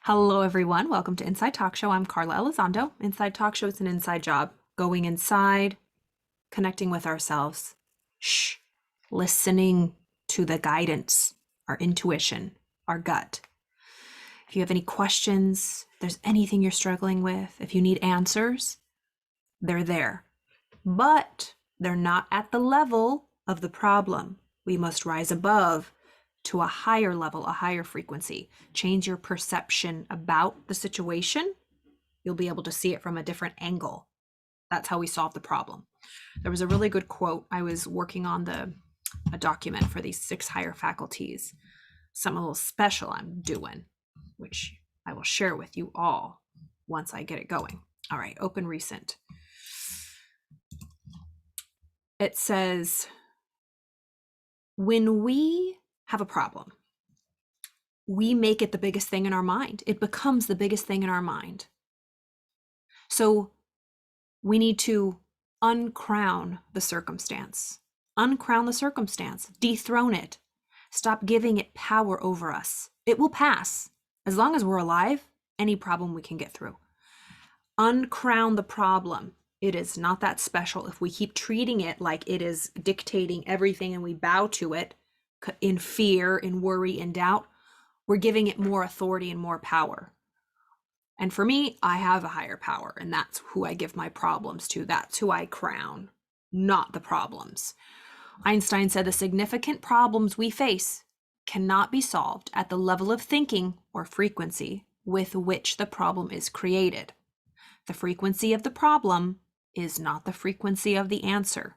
Hello, everyone. Welcome to Inside Talk Show. I'm Carla Elizondo. Inside Talk Show is an inside job, going inside, connecting with ourselves, listening to the guidance, our intuition, our gut. If you have any questions, if there's anything you're struggling with, if you need answers, they're there. But they're not at the level of the problem. We must rise above to a higher level, a higher frequency. Change your perception about the situation. You'll be able to see it from a different angle. That's how we solve the problem. There was a really good quote. I was working on a document for these 6 higher faculties, something a little special I'm doing, which I will share with you all once I get it going. All right, open recent. It says, when we have a problem, we make it the biggest thing in our mind. It becomes the biggest thing in our mind. So we need to uncrown the circumstance. Uncrown the circumstance. Dethrone it. Stop giving it power over us. It will pass. As long as we're alive, any problem we can get through. Uncrown the problem. It is not that special. If we keep treating it like it is dictating everything and we bow to it in fear, in worry, in doubt, we're giving it more authority and more power. And for me, I have a higher power, and that's who I give my problems to. That's who I crown, not the problems. Einstein said the significant problems we face cannot be solved at the level of thinking or frequency with which the problem is created. The frequency of the problem is not the frequency of the answer.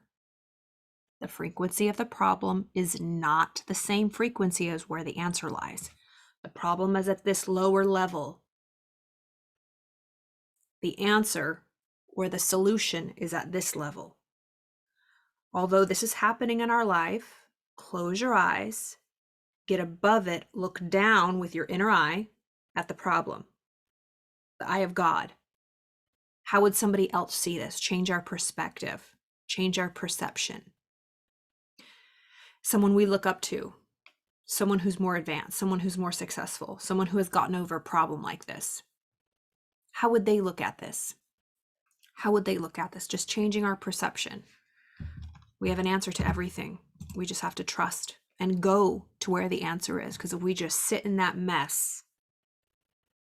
The frequency of the problem is not the same frequency as where the answer lies. The problem is at this lower level. The answer or the solution is at this level. Although this is happening in our life, close your eyes, get above it, look down with your inner eye at the problem, the eye of God. How would somebody else see this? Change our perspective, change our perception. Someone we look up to, someone who's more advanced, someone who's more successful, someone who has gotten over a problem like this. How would they look at this? How would they look at this? Just changing our perception. We have an answer to everything. We just have to trust and go to where the answer is. Because if we just sit in that mess,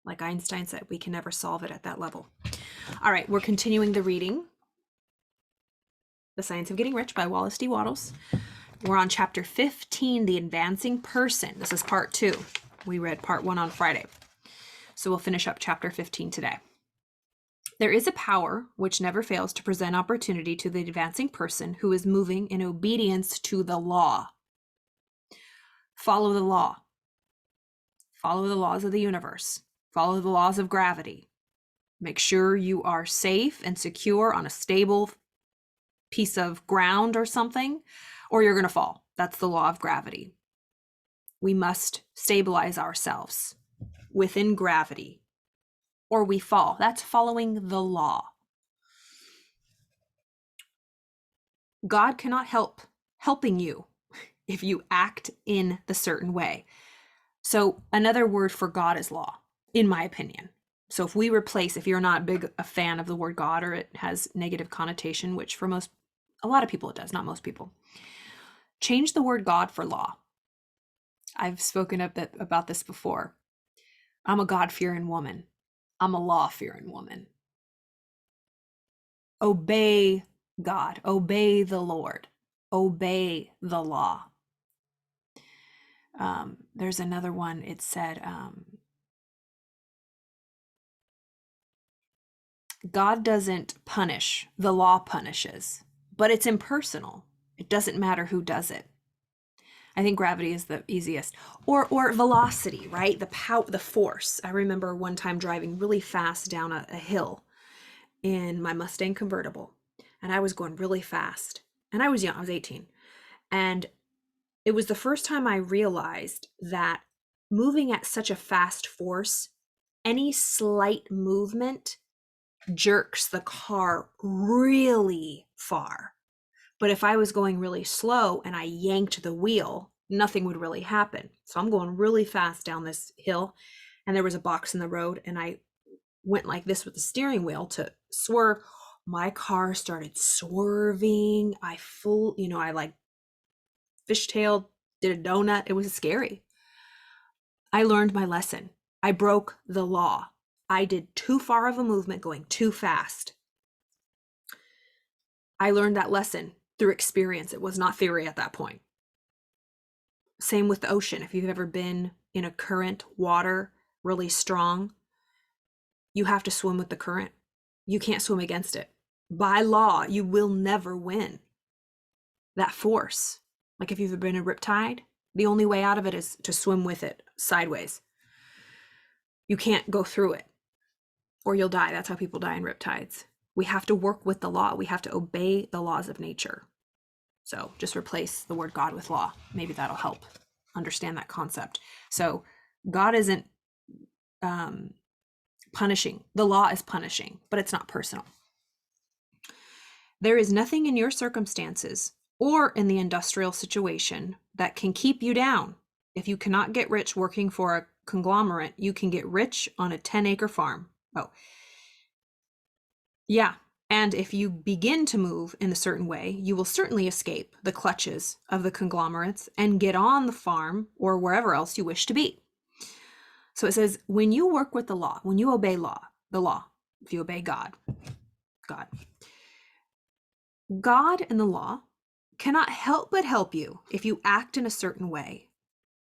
like Einstein said, we can never solve it at that level. All right, we're continuing the reading. The Science of Getting Rich by Wallace D. Wattles. We're on chapter 15, The Advancing Person. This is part 2. We read part 1 on Friday. So we'll finish up chapter 15 today. There is a power which never fails to present opportunity to the advancing person who is moving in obedience to the law. Follow the law. Follow the laws of the universe. Follow the laws of gravity. Make sure you are safe and secure on a stable piece of ground or something, or you're going to fall. That's the law of gravity. We must stabilize ourselves within gravity, or we fall. That's following the law. God cannot helping you if you act in the certain way. So another word for God is law, in my opinion. So if we replace, if you're not a fan of the word God, or it has negative connotation, which for a lot of people it does, not most people, change the word God for law. I've spoken a bit about this before. I'm a God-fearing woman. I'm a law-fearing woman. Obey God. Obey the Lord. Obey the law. There's another one. It said, God doesn't punish. The law punishes. But it's impersonal. It doesn't matter who does it. I think gravity is the easiest. Or velocity, right? The force. I remember one time driving really fast down a hill in my Mustang convertible, and I was going really fast. And I was young, I was 18. And it was the first time I realized that moving at such a fast force, any slight movement jerks the car really far. But if I was going really slow and I yanked the wheel, nothing would really happen. So I'm going really fast down this hill, and there was a box in the road, and I went like this with the steering wheel to swerve. My car started swerving. I like fishtailed, did a donut. It was scary. I learned my lesson. I broke the law. I did too far of a movement going too fast. I learned that lesson through experience. It was not theory at that point. Same with the ocean. If you've ever been in a current, water, really strong, you have to swim with the current. You can't swim against it. By law, you will never win that force. Like if you've ever been in a riptide, the only way out of it is to swim with it sideways. You can't go through it or you'll die. That's how people die in riptides. We have to work with the law. We have to obey the laws of nature. So just replace the word God with law. Maybe that'll help understand that concept. So God isn't punishing. The law is punishing, but it's not personal. There is nothing in your circumstances or in the industrial situation that can keep you down. If you cannot get rich working for a conglomerate, you can get rich on a 10-acre farm. Oh, yeah. And if you begin to move in a certain way, you will certainly escape the clutches of the conglomerates and get on the farm or wherever else you wish to be. So it says, when you work with the law, when you obey the law, if you obey God and the law cannot help but help you if you act in a certain way.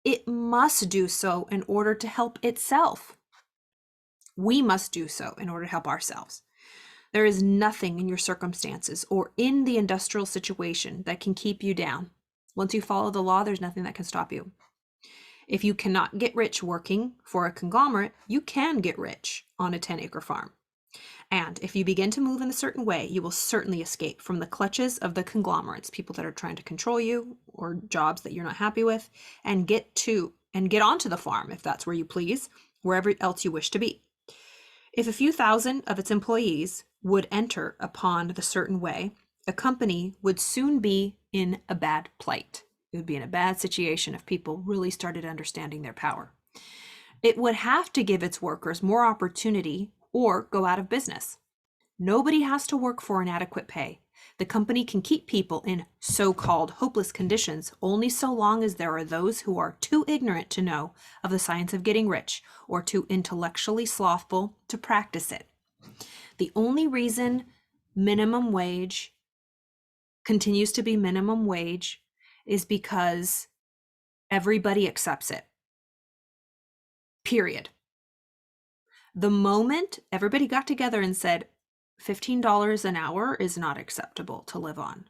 It must do so in order to help itself. We must do so in order to help ourselves. There is nothing in your circumstances or in the industrial situation that can keep you down. Once you follow the law, there's nothing that can stop you. If you cannot get rich working for a conglomerate, you can get rich on a 10-acre farm. And if you begin to move in a certain way, you will certainly escape from the clutches of the conglomerates, people that are trying to control you or jobs that you're not happy with, and get onto the farm, if that's where you please, wherever else you wish to be. If a few thousand of its employees would enter upon the certain way, a company would soon be in a bad plight. It would be in a bad situation if people really started understanding their power. It would have to give its workers more opportunity or go out of business. Nobody has to work for inadequate pay. The company can keep people in so-called hopeless conditions only so long as there are those who are too ignorant to know of the science of getting rich or too intellectually slothful to practice it. The only reason minimum wage continues to be minimum wage is because everybody accepts it. Period. The moment everybody got together and said, $15 an hour is not acceptable to live on.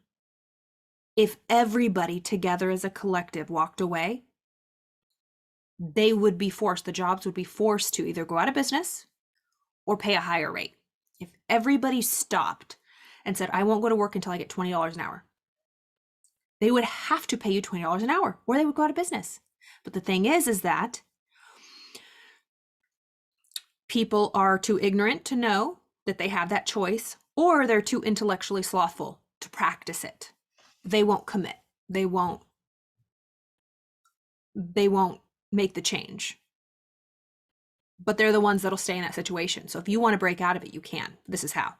If everybody together as a collective walked away, they would be forced, the jobs would be forced to either go out of business or pay a higher rate. If everybody stopped and said, I won't go to work until I get $20 an hour, they would have to pay you $20 an hour or they would go out of business. But the thing is that people are too ignorant to know that they have that choice, or they're too intellectually slothful to practice it. They won't commit. They won't make the change. But they're the ones that'll stay in that situation. So if you want to break out of it, you can. This is how.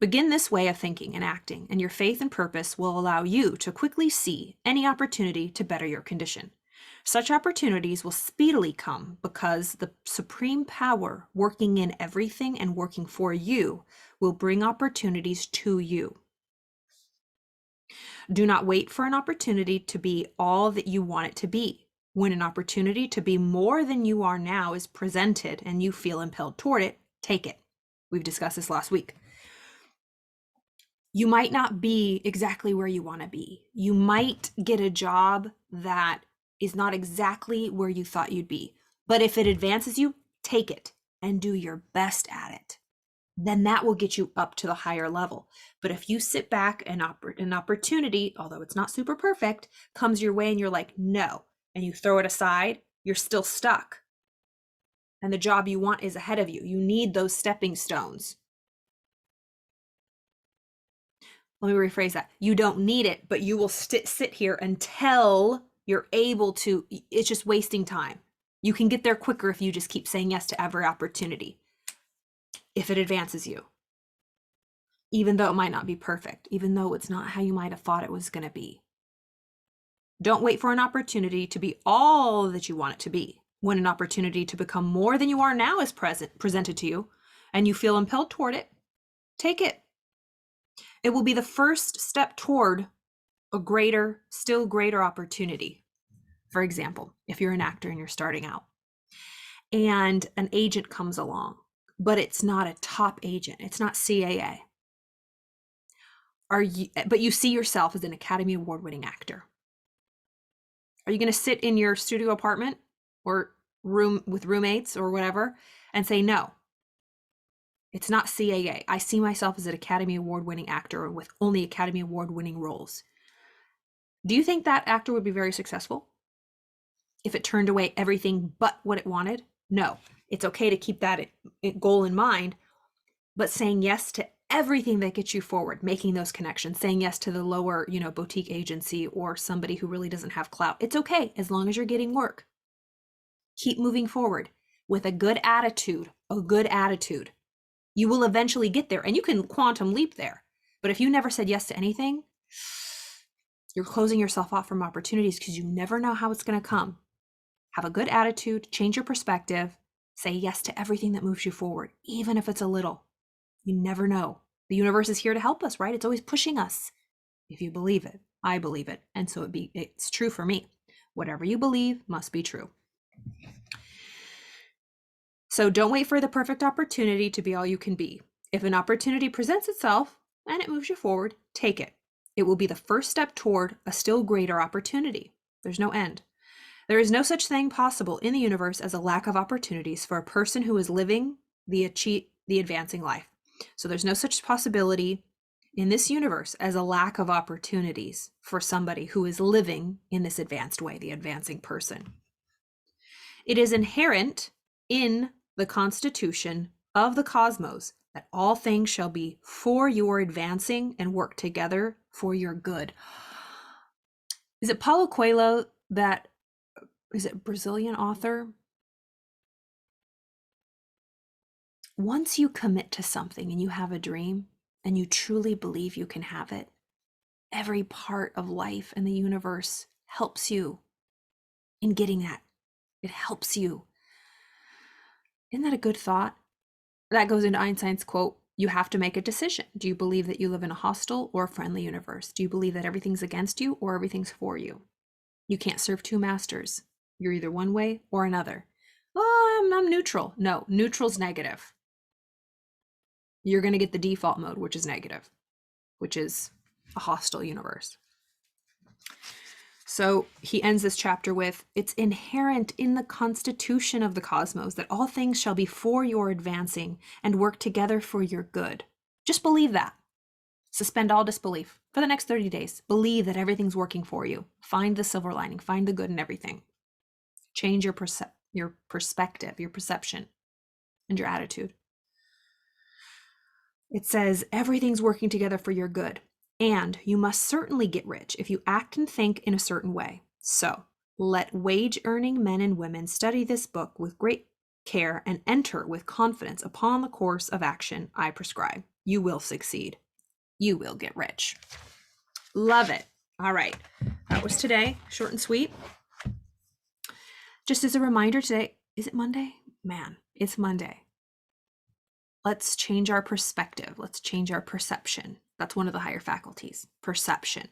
Begin this way of thinking and acting, and your faith and purpose will allow you to quickly see any opportunity to better your condition. Such opportunities will speedily come because the supreme power working in everything and working for you will bring opportunities to you. Do not wait for an opportunity to be all that you want it to be. When an opportunity to be more than you are now is presented and you feel impelled toward it, take it. We've discussed this last week. You might not be exactly where you want to be. You might get a job that is not exactly where you thought you'd be. But if it advances you, take it and do your best at it. Then that will get you up to the higher level. But if you sit back and an opportunity, although it's not super perfect, comes your way and you're like, no, and you throw it aside, you're still stuck. And the job you want is ahead of you. You need those stepping stones. Let me rephrase that. You don't need it, but you will sit here until you're able to. It's just wasting time. You can get there quicker if you just keep saying yes to every opportunity, if it advances you, even though it might not be perfect, even though it's not how you might have thought it was going to be. Don't wait for an opportunity to be all that you want it to be. When an opportunity to become more than you are now is presented to you, and you feel impelled toward it, take it. It will be the first step toward a greater, still greater opportunity. For example, if you're an actor and you're starting out and an agent comes along, but it's not a top agent, it's not CAA. But you see yourself as an Academy Award-winning actor. Are you going to sit in your studio apartment or room with roommates or whatever and say, no, it's not CAA. I see myself as an Academy Award-winning actor with only Academy Award-winning roles. Do you think that actor would be very successful if it turned away everything but what it wanted? No. It's okay to keep that goal in mind, but saying yes to everything that gets you forward, making those connections, saying yes to the lower, boutique agency or somebody who really doesn't have clout. It's okay as long as you're getting work. Keep moving forward with a good attitude, You will eventually get there, and you can quantum leap there. But if you never said yes to anything, you're closing yourself off from opportunities because you never know how it's going to come. Have a good attitude, change your perspective, say yes to everything that moves you forward, even if it's a little. You never know. The universe is here to help us, right? It's always pushing us. If you believe it, I believe it. And so it's true for me. Whatever you believe must be true. So don't wait for the perfect opportunity to be all you can be. If an opportunity presents itself and it moves you forward, take it. It will be the first step toward a still greater opportunity. There's no end. There is no such thing possible in the universe as a lack of opportunities for a person who is living the advancing life. So there's no such possibility in this universe as a lack of opportunities for somebody who is living in this advanced way, the advancing person. It is inherent in the constitution of the cosmos that all things shall be for your advancing and work together for your good. Is it Paulo Coelho is it Brazilian author? Once you commit to something and you have a dream and you truly believe you can have it, every part of life and the universe helps you in getting that. It helps you. Isn't that a good thought? That goes into Einstein's quote, you have to make a decision. Do you believe that you live in a hostile or a friendly universe? Do you believe that everything's against you or everything's for you? You can't serve two masters. You're either one way or another. Oh, I'm neutral. No, neutral's negative. You're going to get the default mode, which is negative, which is a hostile universe. So he ends this chapter with, it's inherent in the constitution of the cosmos that all things shall be for your advancing and work together for your good. Just believe that. Suspend all disbelief for the next 30 days. Believe that everything's working for you. Find the silver lining. Find the good in everything. Change your perspective, your perception, and your attitude. It says everything's working together for your good. And you must certainly get rich if you act and think in a certain way. So let wage-earning men and women study this book with great care and enter with confidence upon the course of action I prescribe. You will succeed. You will get rich. Love it. All right. That was today. Short and sweet. Just as a reminder today, is it Monday? Man, it's Monday. Let's change our perspective. Let's change our perception. That's one of the higher faculties, perception,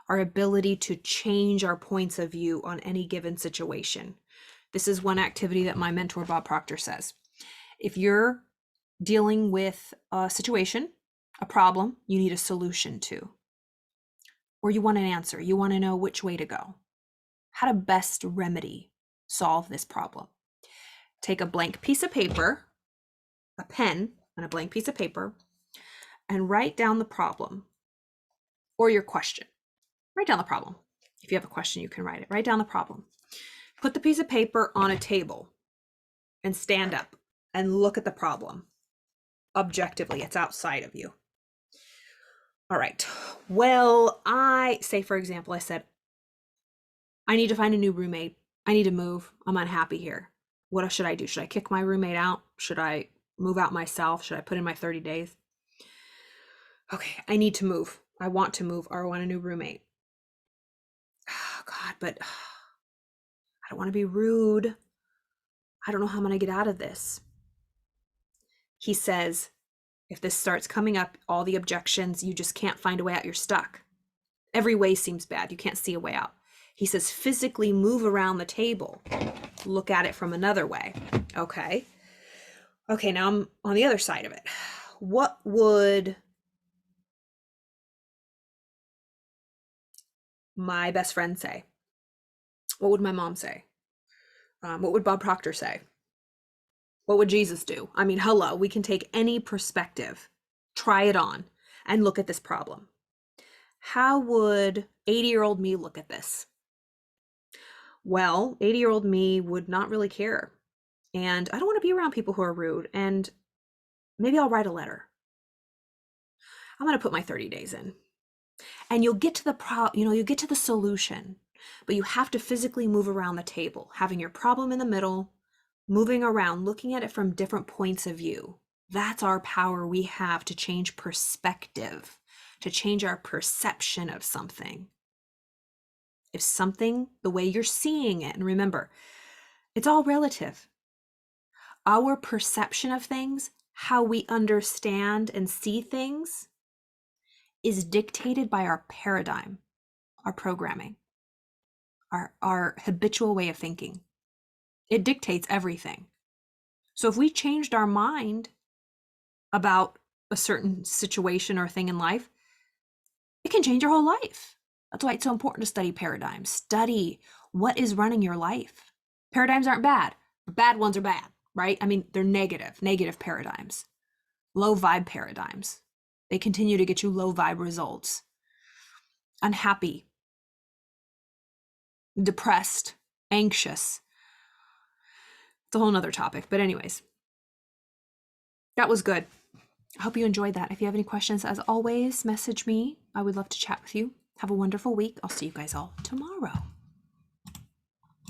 our ability to change our points of view on any given situation. This is one activity that my mentor, Bob Proctor, says. If you're dealing with a situation, a problem you need a solution to, or you want an answer, you want to know which way to go, how to best solve this problem. Take a blank piece of paper, a pen, and a blank piece of paper, and write down the problem or your question. Write down the problem. If you have a question, you can write it. Write down the problem. Put the piece of paper on a table and stand up and look at the problem objectively. It's outside of you. All right. Well, for example, I said, I need to find a new roommate. I need to move. I'm unhappy here. What should I do? Should I kick my roommate out? Should I move out myself? Should I put in my 30 days? Okay, I need to move. I want to move, or I want a new roommate. Oh, God, but I don't want to be rude. I don't know how I'm going to get out of this. He says, if this starts coming up, all the objections, you just can't find a way out, you're stuck. Every way seems bad. You can't see a way out. He says, physically move around the table. Look at it from another way. Okay. Okay, now I'm on the other side of it. What would my best friend say? What would my mom say? What would Bob Proctor say? What would Jesus do? I mean, hello, we can take any perspective, try it on, and look at this problem. How would 80-year-old me look at this? Well, 80-year-old me would not really care. And I don't want to be around people who are rude. And maybe I'll write a letter. I'm going to put my 30 days in. And you'll get to you'll get to the solution. But you have to physically move around the table, having your problem in the middle, moving around, looking at it from different points of view. That's our power we have to change perspective, to change our perception of something. If something, the way you're seeing it, and remember, it's all relative. Our perception of things, how we understand and see things, is dictated by our paradigm, our programming, our habitual way of thinking. It dictates everything. So if we changed our mind about a certain situation or thing in life, it can change your whole life. That's why it's so important to study paradigms. Study what is running your life. Paradigms aren't bad. Bad ones are bad, right? I mean, they're negative paradigms, low vibe paradigms. They continue to get you low vibe results. Unhappy, depressed, anxious. It's a whole nother topic. But anyways, that was good. I hope you enjoyed that. If you have any questions, as always, message me. I would love to chat with you. Have a wonderful week. I'll see you guys all tomorrow.